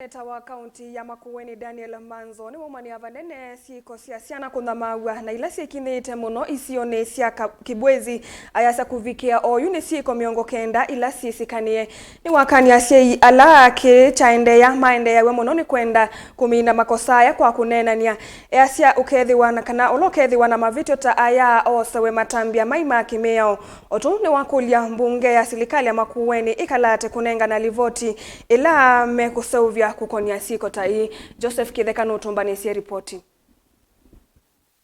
Seneta wa kaunti ya Makueni Daniel Manzo ni mumani avanene siko siasiana kuna mawa na ila sikinite muno isione sia kibwezi ayasa kuvikia oyu ni siko miongo kenda ila sisikanie ni wakani asei ala ke chaende ya maende ya muno ni kwenda kumina makosaya kwa kunena nia asia ukethi wana kana ulokethi wana mavityo ta aya osawe matambia maima kimeo otu ni wakulia mbunge ya serikali ya Makueni ikalate kunenga na livoti ila mekusovya kukonia siko tai. Joseph Kitheka nutumbani siya ripoti.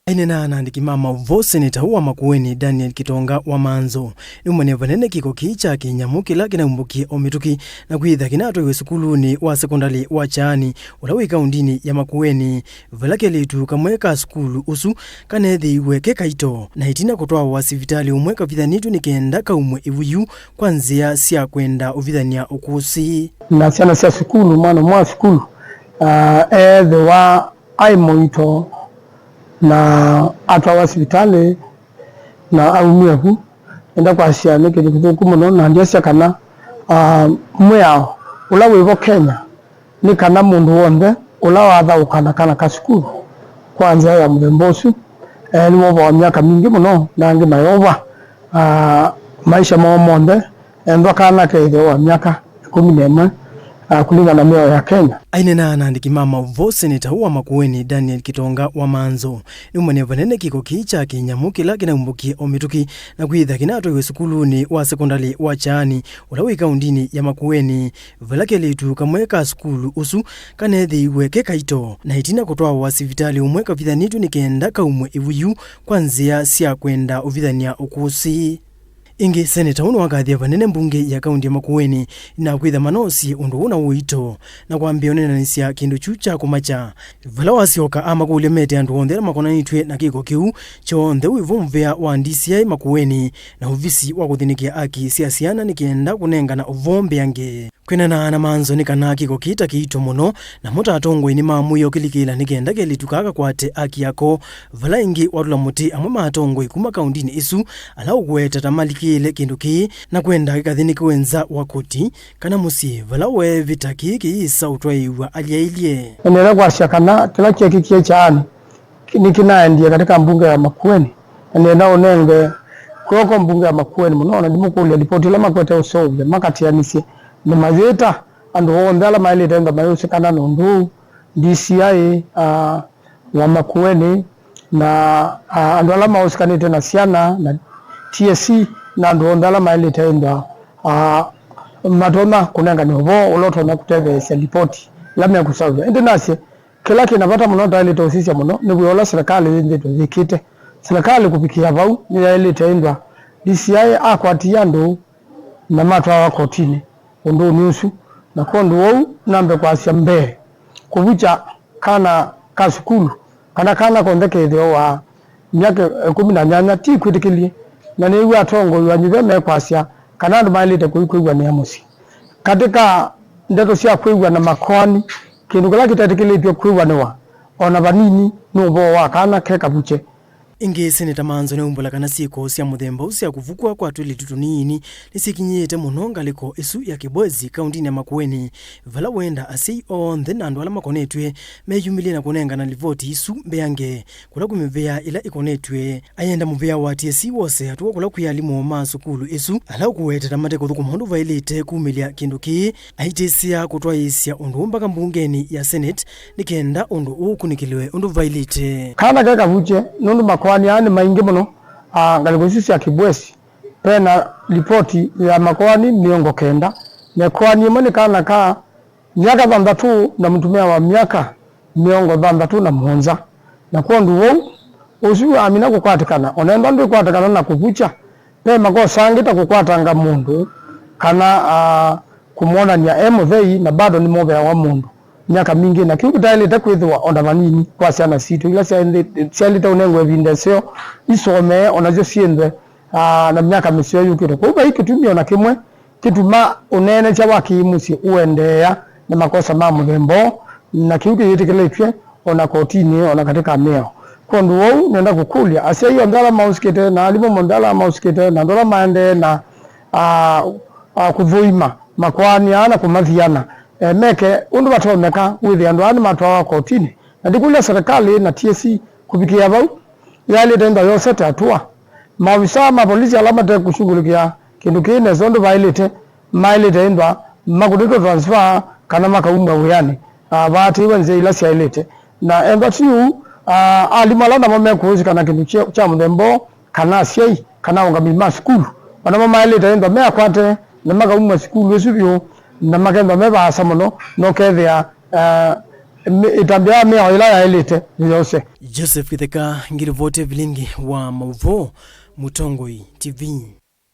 Ainena andiki mama vo seneta wa Makueni Daniel Kitonga wa Manzo numane vanene kiko kicha kinyamukila kina umbuki omituki na kuitha kinato iwe sukuluni wa sekondari wa Chani ulawi kaundini ya Makueni velake litu kamweka skulu usu kanethi iwe kekaito na itina kutoa wa sivitali umweka vidhanitu nikenda kaumwe ivuyu kwanzia siya kwenda uvidhania ukusi na siya skulu mwa skulu the wa aimoito na atwa hospitali na aumiahu enda kwa siane kile kithuku muno na ndiasia kana mwea ula wivo Kenya ni kana mundu wonde ula watha ukana kana ka skulu kwanza ya mlembosu ni wa miaka mingi muno na ngi mayova maisha monde endo kana ke wa miaka 11 kulingana na meo ya Kenya. Ainena andiki mama vo seneta wa Makueni Daniel Kitonga wa Manzo numane vanene kiko kicha kinyamukila kina umbuki omituki na kuitha kinato iwe sukuluni wa sekondari wa Chani ulawi kaundini ya Makueni velake litu kamweka skulu usu kanethi iwe kekaito na itina kutoa wa sivitali umweka vidhanitu nikenda kaumwe ivuyu kwanzia siya kwenda uvidhania ukusi. Ingi seneta uno wakathia vanene mbunge ya kaunti ya Makueni na kuitha manosi undu una uito na kuambia onena nisia kindu chucha kumacha vala wasioka ama kuulemete andu ondera makonanitwe na kiko kiu chonthe uivumvea wa DCI Makueni na uvisi wa kuthinikia aki siasiana nikienda kunenga na uvombe yange kwena na Manzo nikana kiko kita kiito muno na mota atongo ini mamuyo kilikila nikenda kelitukaga kwate aki yako vala ingi watula muti amwe matongo ikuma kaundini isu ala ukweta tamaliki ile kinduki na kwenda kikathini kwenza wakoti kana musi vala we vitaki kiisa utwaiwa aliailie enera kwa shakana kila kikie chaani nikinaendie katika mbunge ya Makueni nenda onenge koko mbunge ya Makueni munaona ndimukulia ripoti la makwete usovye makati yanisi ni mazeta andu ondala maili tenda mayusi kana nondu DCI wa Makueni na andu ala mauskanite na siana na TSC na ndondala maili tenda matona kunenga novo uloto na kuteve se ripoti lamya kusavya ndenasi kila kinapata muno ndali tosisi muno ni kuyola serikali ndeto zikite serikali kupikia vau ni ile tenda DCI akwatia ndo na matwa wa kotini ndo nusu na kondo wau nambe kwa siambe kubucha kana kasukulu kana kondeke dio wa miaka 18 ti kwitikilie na niwe atongo yanyive mekwasia kana ndo mailite kuikuwa ni amusi katika ndeto sia kuigwa na makwani kindu kala kitatikilitwe kuigwa niwa ona banini nubo wa kana keka buche. Ingi seneta Manzo ne umbula kana siko sia muthemba usia kuvukwa kwa twili tutunini nisikinyete muno ngaliko isu ya kibwezi kaundini ya Makueni vala wenda asei on then andu ala makonetwe meyumilie na kunenga na livoti isu mbeyange kula kumivea ila ikonetwe ayenda muvea wa TSC wose atuwa kula kuyalimu ma sukulu isu ala kuweta tamate kuthuku mundu vailite kumilia kinduki aitisia kutwa isia undu mpaka mbungeni ya Senate nikenda undu ukunikiliwe undu vailite kana keka buche nundu Makwani yani maingi muno ngaliko sisi ya kibwezi pena ripoti ya Makwani miongo kenda Makwani mwene kana ka miaka 3 na mtumia wa miaka miongo 3 na muonza na kondu wou usu amina kukwatikana onenda ndu kukwatikana na kubucha pe mako sangita kukwatanga mundu kana kumona ni ya MVI na bado ni mobe wa mundu miaka mingi na kikutaile takwithwa onda manini kwa sana situ ila sialita unengwe vindeseo isome onajo siendwe na miaka misio yukito kwa hiki tumio na kimwe kituma unene cha wakimusi uendea na makosa mamuthembo na kiuki yitikiletwe ona kotini ona katika meo kondu wou nenda kukulia asia hiyo ndala mauskete na alimo ndala mauskete na ndola maende na kuvuima Makwani ana kumathiana meke undu batomeka withi andu ani matwa kotini na ndikulia serikali na TSC kubikia bau yale tenda yose tatua mawisa ma polisi alama te kushughulikia kindu kine zondo bailete mailete ndwa makudiko transfer kana makaunda uyani bati wenze ila siailete na enda tiu alimala na mame kuzi kana kindu cha mdembo kana siai kana unga bima school wana mailete ndwa me akwate na makauma school esubyo na makenda me ba samono no kethia itambia me oila ya elite yose. Joseph Kitheka ngirivote vilingi wa Mauvo Mutongoi TV.